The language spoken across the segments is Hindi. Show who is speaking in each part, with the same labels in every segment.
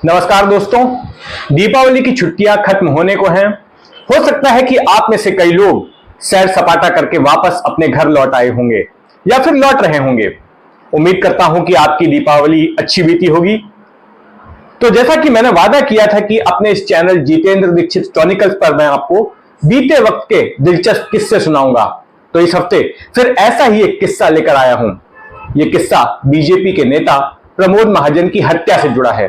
Speaker 1: नमस्कार दोस्तों, दीपावली की छुट्टियां खत्म होने को हैं। हो सकता है कि आप में से कई लोग सैर सपाटा करके वापस अपने घर लौट आए होंगे या फिर लौट रहे होंगे। उम्मीद करता हूं कि आपकी दीपावली अच्छी बीती होगी। तो जैसा कि मैंने वादा किया था कि अपने इस चैनल जितेंद्र दीक्षित क्रॉनिकल्स पर मैं आपको बीते वक्त के दिलचस्प किस्से सुनाऊंगा, तो इस हफ्ते फिर ऐसा ही एक किस्सा लेकर आया हूं। यह किस्सा बीजेपी के नेता प्रमोद महाजन की हत्या से जुड़ा है।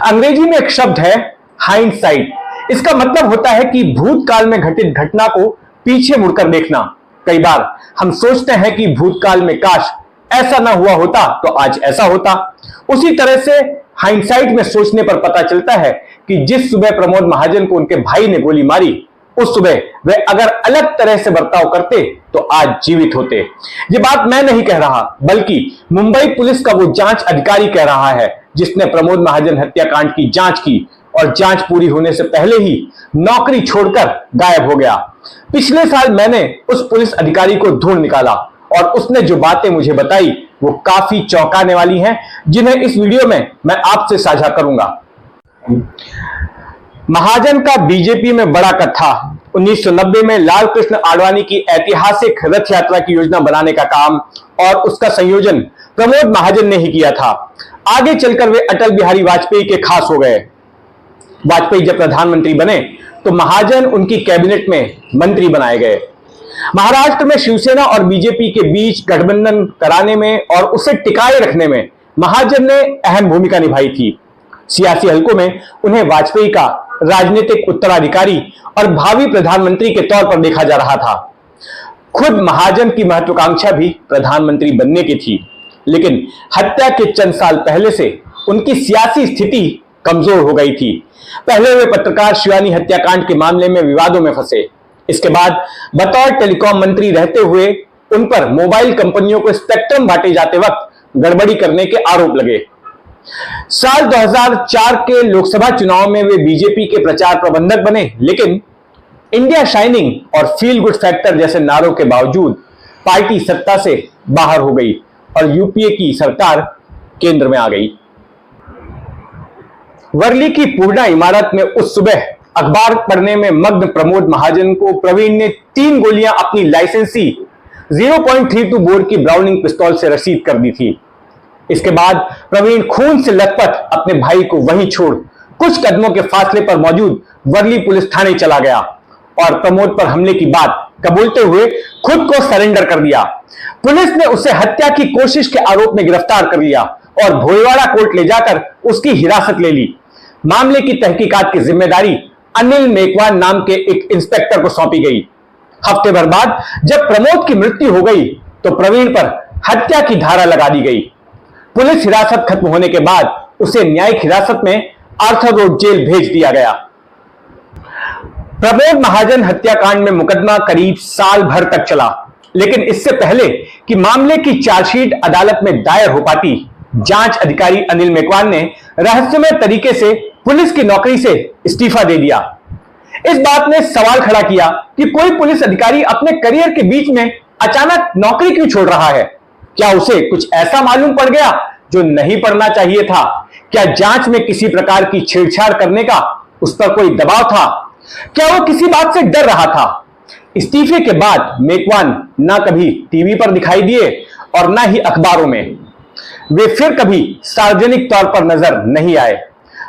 Speaker 1: अंग्रेजी में एक शब्द है हाइंडसाइट। इसका मतलब होता है कि भूतकाल में घटित घटना को पीछे मुड़कर देखना। कई बार हम सोचते हैं कि भूतकाल में काश ऐसा ना हुआ होता तो आज ऐसा होता। उसी तरह से हाइंडसाइट में सोचने पर पता चलता है कि जिस सुबह प्रमोद महाजन को उनके भाई ने गोली मारी, उस सुबह वे अगर अलग तरह से बर्ताव करते तो आज जीवित होते। ये बात मैं नहीं कह रहा, बल्कि मुंबई पुलिस का वो जांच अधिकारी कह रहा है जिसने प्रमोद महाजन हत्याकांड की जांच की और जांच पूरी होने से पहले ही नौकरी छोड़कर गायब हो गया। पिछले साल मैंने उस पुलिस अधिकारी को ढूंढ निकाला और उसने जो बातें मुझे बताई वो काफी चौंकाने वाली हैं, जिन्हें इस वीडियो में मैं आपसे साझा करूंगा। महाजन का बीजेपी में बड़ा कद था। 1990 में लाल कृष्ण आडवाणी की ऐतिहासिक रथ यात्रा की योजना बनाने का काम और उसका संयोजन प्रमोद महाजन ने ही किया था। आगे चलकर वे अटल बिहारी वाजपेयी के खास हो गए। वाजपेयी जब प्रधानमंत्री बने तो महाजन उनकी कैबिनेट में मंत्री बनाए गए। महाराष्ट्र में शिवसेना और बीजेपी के बीच गठबंधन कराने में और उसे टिकाए रखने में महाजन ने अहम भूमिका निभाई थी। सियासी हलकों में उन्हें वाजपेयी का राजनीतिक उत्तराधिकारी और भावी प्रधानमंत्री के तौर पर देखा जा रहा था। खुद महाजन की महत्वाकांक्षा भी प्रधानमंत्री बनने की थी, लेकिन हत्या के चंद साल पहले से उनकी सियासी स्थिति कमजोर हो गई थी। पहले वे पत्रकार शिवानी हत्याकांड के मामले में विवादों में फंसे। इसके बाद बतौर टेलीकॉम मंत्री रहते हुए उन पर मोबाइल कंपनियों को स्पेक्ट्रम बांटे जाते वक्त गड़बड़ी करने के आरोप लगे। साल 2004 के लोकसभा चुनाव में वे बीजेपी के प्रचार प्रबंधक बने, लेकिन इंडिया शाइनिंग और फील गुड फैक्टर जैसे नारों के बावजूद पार्टी सत्ता से बाहर हो गई और यूपीए की सरकार केंद्र में आ गई। वर्ली की पूर्णा इमारत में उस सुबह अखबार पढ़ने में मग्न प्रमोद महाजन को प्रवीण ने 3 गोलियां अपनी लाइसेंसी 0.32 बोर की ब्राउनिंग पिस्तौल से रसीद कर दी थी। इसके बाद प्रवीण खून से लथपथ अपने भाई को वहीं छोड़ कुछ कदमों के फासले पर मौजूद वर्ली पुलिस थाने चला गया और प्रमोद पर हमले की बात कबूलते हुए खुद को सरेंडर कर दिया। पुलिस ने उसे हत्या की कोशिश के आरोप में गिरफ्तार कर लिया और भोईवाड़ा कोर्ट ले जाकर उसकी हिरासत ले ली। मामले की तहकीकात की जिम्मेदारी अनिल मेकवान नाम के एक इंस्पेक्टर को सौंपी गई। हफ्ते भर बाद जब प्रमोद की मृत्यु हो गई तो प्रवीण पर हत्या की धारा लगा दी गई। पुलिस हिरासत खत्म होने के बाद उसे न्यायिक हिरासत में आर्थर रोड जेल भेज दिया गया। प्रमोद महाजन हत्याकांड में मुकदमा करीब साल भर तक चला, लेकिन इससे पहले कि मामले की चार्जशीट अदालत में दायर हो पाती, जांच अधिकारी अनिल मेकवान ने रहस्यमय तरीके से पुलिस की नौकरी से इस्तीफा दे दिया। इस बात ने सवाल खड़ा किया कि कोई पुलिस अधिकारी अपने करियर के बीच में अचानक नौकरी क्यों छोड़ रहा है। क्या उसे कुछ ऐसा मालूम पड़ गया जो नहीं पड़ना चाहिए था? क्या जांच में किसी प्रकार की छेड़छाड़ करने का उस पर कोई दबाव था? क्या वो किसी बात से डर रहा था? इस्तीफे के बाद मेकवान ना कभी टीवी पर दिखाई दिए और ना ही अखबारों में। वे फिर कभी सार्वजनिक तौर पर नजर नहीं आए।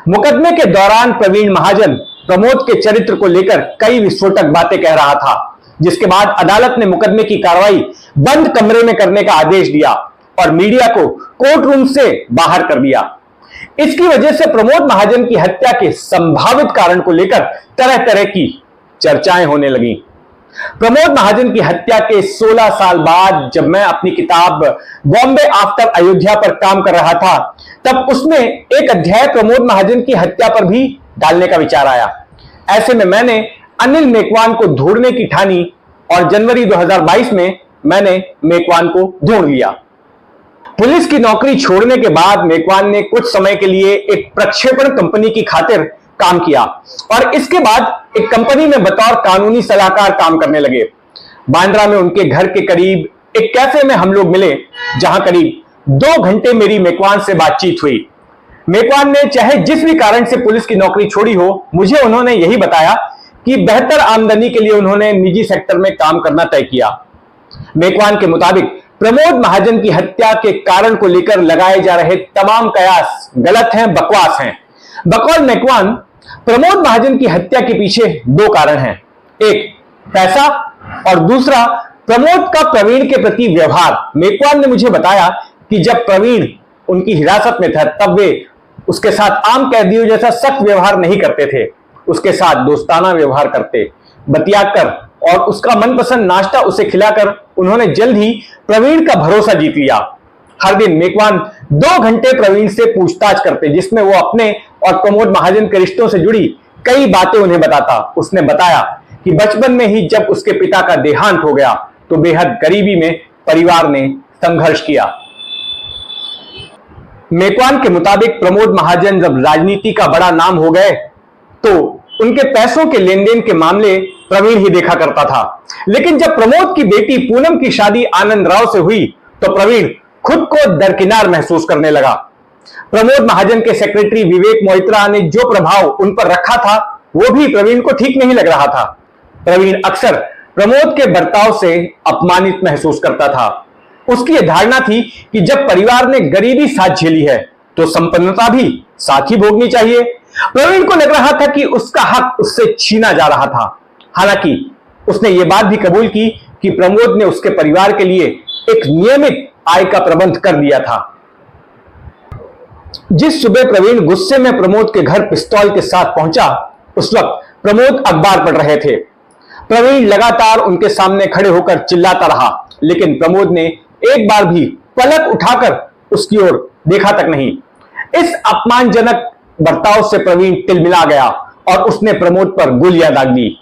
Speaker 1: मुकदमे के दौरान प्रवीण महाजन प्रमोद के चरित्र को लेकर कई विस्फोटक बातें कह रहा था, जिसके बाद अदालत ने मुकदमे की कार्रवाई बंद कमरे में करने का आदेश दिया और मीडिया को कोर्ट रूम से बाहर कर दिया। इसकी वजह से प्रमोद महाजन की हत्या के संभावित कारण को लेकर तरह तरह की चर्चाएं होने लगी। प्रमोद महाजन की हत्या के 16 साल बाद जब मैं अपनी किताब बॉम्बे आफ्टर अयोध्या पर काम कर रहा था, तब उसमें एक अध्याय प्रमोद महाजन की हत्या पर भी डालने का विचार आया। ऐसे में मैंने अनिल मेकवान को ढूंढने की ठानी और जनवरी 2022 में मैंने मेकवान को ढूंढ लिया। पुलिस की नौकरी छोड़ने के बाद मेकवान ने कुछ समय के लिए एक प्रक्षेपण कंपनी की खातिर काम किया और इसके बाद एक कंपनी में बतौर कानूनी सलाहकार काम करने लगे। बांद्रा में उनके घर के करीब एक कैफे में हम लोग मिले, जहां करीब 2 घंटे मेरी मेकवान से बातचीत हुई। मेकवान ने चाहे जिस भी कारण से पुलिस की नौकरी छोड़ी हो, मुझे उन्होंने यही बताया कि बेहतर आमदनी के लिए उन्होंने निजी सेक्टर में काम करना तय किया। मेकवान के मुताबिक प्रमोद महाजन की हत्या के कारण को लेकर लगाए जा रहे तमाम कयास गलत हैं, बकवास हैं। बकौल मेकवान, प्रमोद महाजन की हत्या के पीछे दो कारण हैं, एक पैसा और दूसरा प्रमोद का प्रवीण के प्रति व्यवहार। मेकवान ने मुझे बताया कि जब प्रवीण उनकी हिरासत में था तब वे उसके साथ आम कैदियों जैसा सख्त व्यवहार नहीं करते थे, उसके साथ दोस्ताना व्यवहार करते, बतियाकर और उसका मनपसंद नाश्ता उसे खिलाकर उन्होंने जल्द ही प्रवीण का भरोसा जीत लिया। हर दिन मेकवान 2 घंटे प्रवीण से पूछताछ करते, जिसमें वो अपने और प्रमोद महाजन के रिश्तों से जुड़ी कई बातें उन्हें बताता। उसने बताया कि बचपन में ही जब उसके पिता का देहांत हो गया तो बेहद गरीबी में परिवार ने संघर्ष किया। मेकवान के मुताबिक प्रमोद महाजन जब राजनीति का बड़ा नाम हो गए तो उनके पैसों के लेन देन के मामले प्रवीण ही देखा करता था, लेकिन जब प्रमोद की बेटी पूनम की शादी आनंद राव से हुई तो प्रवीण खुद को दरकिनार महसूस करने लगा। प्रमोद महाजन के सेक्रेटरी विवेक मोइत्रा ने जो प्रभाव उन पर रखा था वो भी प्रवीण को ठीक नहीं लग रहा था। प्रवीण अक्सर प्रमोद के बर्ताव से अपमानित महसूस करता था। उसकी यह धारणा थी कि जब परिवार ने गरीबी साथ झेली है तो संपन्नता भी साथ ही भोगनी चाहिए। प्रवीण को लग रहा था कि उसका हक उससे छीना जा रहा था। हालांकि उसने यह बात भी कबूल की कि प्रमोद ने उसके परिवार के लिए एक नियमित आय का प्रबंध कर दिया था। जिस सुबह प्रवीण गुस्से में प्रमोद के घर पिस्तौल के साथ पहुंचा, उस वक्त प्रमोद अखबार पढ़ रहे थे। प्रवीण लगातार उनके सामने खड़े होकर चिल्लाता रहा, लेकिन प्रमोद ने एक बार भी पलक उठाकर उसकी ओर देखा तक नहीं। इस अपमानजनक बर्ताव से प्रवीण तिलमिला गया और उसने प्रमोद पर गोलियां दाग दी।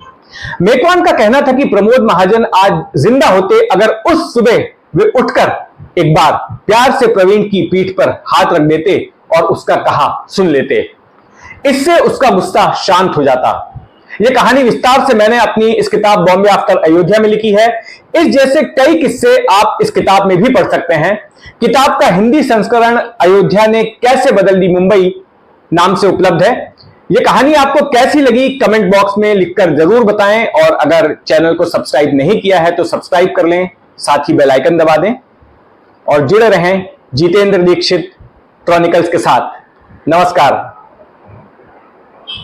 Speaker 1: मेकवान का कहना था कि प्रमोद महाजन आज जिंदा होते अगर उस सुबह वे उठकर एक बार प्यार से प्रवीण की पीठ पर हाथ रख देते और उसका कहा सुन लेते, इससे उसका गुस्सा शांत हो जाता। यह कहानी विस्तार से मैंने अपनी इस किताब बॉम्बे आफ्टर अयोध्या में लिखी है। इस जैसे कई किस्से आप इस किताब में भी पढ़ सकते हैं। किताब का हिंदी संस्करण अयोध्या ने कैसे बदल दी मुंबई नाम से उपलब्ध है। यह कहानी आपको कैसी लगी कमेंट बॉक्स में लिखकर जरूर बताएं, और अगर चैनल को सब्सक्राइब नहीं किया है तो सब्सक्राइब कर लें, साथ ही बेल आइकन दबा दें और जुड़े रहें जितेंद्र दीक्षित क्रॉनिकल्स के साथ। नमस्कार।